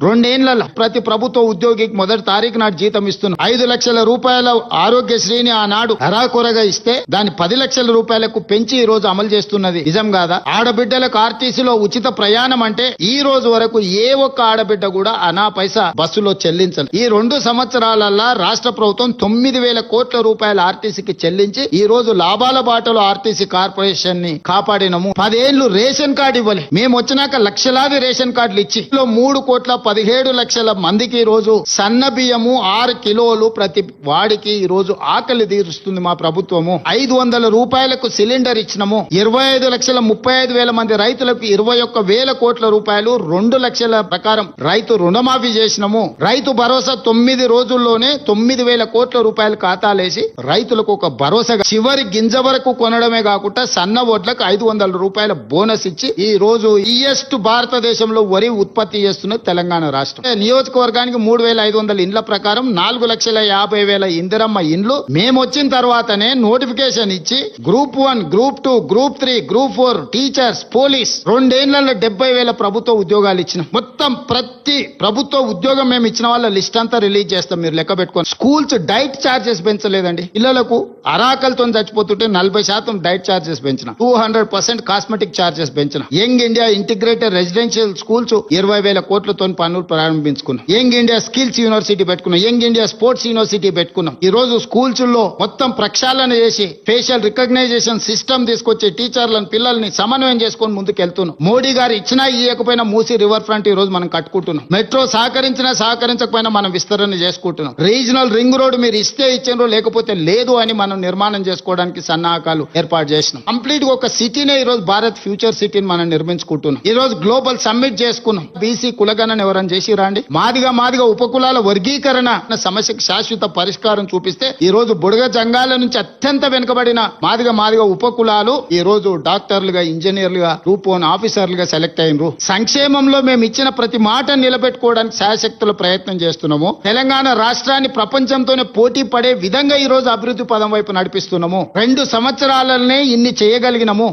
2 ఏళ్ల ప్రతి ప్రభుత్వ ఉద్యోగికి మొదటి తారీఖు నాడు జీతం ఇస్తున్నాం. 5 లక్షల రూపాయల ఆరోగ్యశ్రీని ఆనాడు అరాకొరగా ఇస్తే దాన్ని 10 లక్షల రూపాయలకు పెంచి ఈ రోజు అమలు చేస్తున్నది నిజం కాదా? ఆడబిడ్డలకు ఆర్టీసీలో ఉచిత ప్రయాణం అంటే ఈ రోజు వరకు ఏ ఒక్క ఆడబిడ్డ కూడా అనా పైసా బస్సులో చెల్లించాలి. ఈ 2 సంవత్సరాలల్లా రాష్ట్ర ప్రభుత్వం 9,000 కోట్ల రూపాయల ఆర్టీసీకి చెల్లించి ఈ రోజు లాభాల బాటలో ఆర్టీసీ కార్పొరేషన్ ని కాపాడినము. 10 ఏళ్లు రేషన్ కార్డు ఇవ్వలే. మేము వచ్చినాక లక్షలాది రేషన్ కార్డులు ఇచ్చి 3,17,00,000 మందికి ఈ రోజు సన్న బియ్యము 6 కిలోలు ప్రతి వాడికి ఈ రోజు ఆకలి తీరుస్తుంది మా ప్రభుత్వము. 500 రూపాయలకు సిలిండర్ ఇచ్చినము. 25,35,000 మంది రైతులకు 21,000 కోట్ల రూపాయలు 2 లక్షల ప్రకారం రైతు రుణమాఫీ చేసినము. రైతు భరోసా 9 రోజుల్లోనే 9,000 కోట్ల రూపాయలు ఖాతాలేసి రైతులకు ఒక భరోసాగా చివరి గింజ వరకు కొనడమే కాకుండా సన్న ఓట్లకు 500 రూపాయల బోనస్ ఇచ్చి ఈ రోజు ఈయెస్ట్ భారతదేశంలో వరి ఉత్పత్తి చేస్తున్న తెలంగాణ రాష్ట్రం. నియోజకవర్గానికి 3,500 ఇండ్ల ప్రకారం 4,50,000 ఇందిరమ్మ ఇండ్లు మేము వచ్చిన తర్వాతనే నోటిఫికేషన్ ఇచ్చి group 1, group 2, group 3, group 4 teachers, police 2 ఏళ్లలో 70,000 ప్రభుత్వ ఉద్యోగాలు ఇచ్చిన. మొత్తం ప్రతి ప్రభుత్వ ఉద్యోగం మేము ఇచ్చిన వాళ్ళ లిస్ట్ అంతా రిలీజ్ చేస్తాం, మీరు లెక్క పెట్టుకోండి. స్కూల్స్ డైట్ చార్జెస్ పెంచలేదండి. పిల్లలకు అరాకలతో చచ్చిపోతుంటే 40% డైట్ చార్జెస్ పెంచిన. 200% కాస్మెటిక్ చార్జెస్ పెంచిన. Young India integrated residential schools 20,000 కోట్లతో పనులు ప్రారంభించుకున్నాం. యంగ్ ఇండియా స్కిల్స్ యూనివర్సిటీ పెట్టుకున్నాం. యంగ్ ఇండియా స్పోర్ట్స్ యూనివర్సిటీ పెట్టుకున్నాం. ఈ రోజు స్కూల్స్ లో మొత్తం ప్రక్షాళన చేసి ఫేషియల్ రికగ్నైజేషన్ సిస్టమ్ తీసుకొచ్చి టీచర్లను పిల్లల్ని సమన్వయం చేసుకొని ముందుకెళ్తున్నాం. మోడీ గారు ఇచ్చినా ఇవ్వకపోయినా మూసీ రివర్ ఫ్రంట్ ఈ రోజు మనం కట్టుకుంటున్నాం. మెట్రో సహకరించినా సహకరించకపోయినా మనం విస్తరణ చేసుకుంటున్నాం. రీజనల్ రింగ్ రోడ్ మీరు ఇస్తే ఇచ్చారో లేకపోతే లేదు అని మనం నిర్మాణం చేసుకోవడానికి సన్నాహకాలు ఏర్పాటు చేసినాం. కంప్లీట్ గా ఒక సిటీనే ఈ రోజు భారత్ ఫ్యూచర్ సిటీని మనం నిర్మించుకుంటున్నాం. ఈ రోజు గ్లోబల్ సమ్మిట్ చేసుకున్నాం. బీసీ కులగణన ఎవరైనా చేసిరా అండి? మాదిగా ఉపకులాల వర్గీకరణ సమస్యకు శాశ్వత పరిష్కారం చూపిస్తే ఈ రోజు బుడగ జంగాల నుంచి అత్యంత వెనుకబడిన మాదిగా ఉపకులాలు ఈ రోజు డాక్టర్లుగా, ఇంజనీర్లుగా, గ్రూప్ 1 ఆఫీసర్లుగా సెలెక్ట్ అయినరు. సంక్షేమంలో మేము ఇచ్చిన ప్రతి మాట నిలబెట్టుకోవడానికి శాయశక్తుల ప్రయత్నం చేస్తున్నాము. తెలంగాణ రాష్ట్రాన్ని ప్రపంచంతోనే పోటీ పడే విధంగా ఈ రోజు అభివృద్ధి పదం వైపు నడిపిస్తున్నాము. 2 సంవత్సరాలనే ఇన్ని చేయగలిగినము.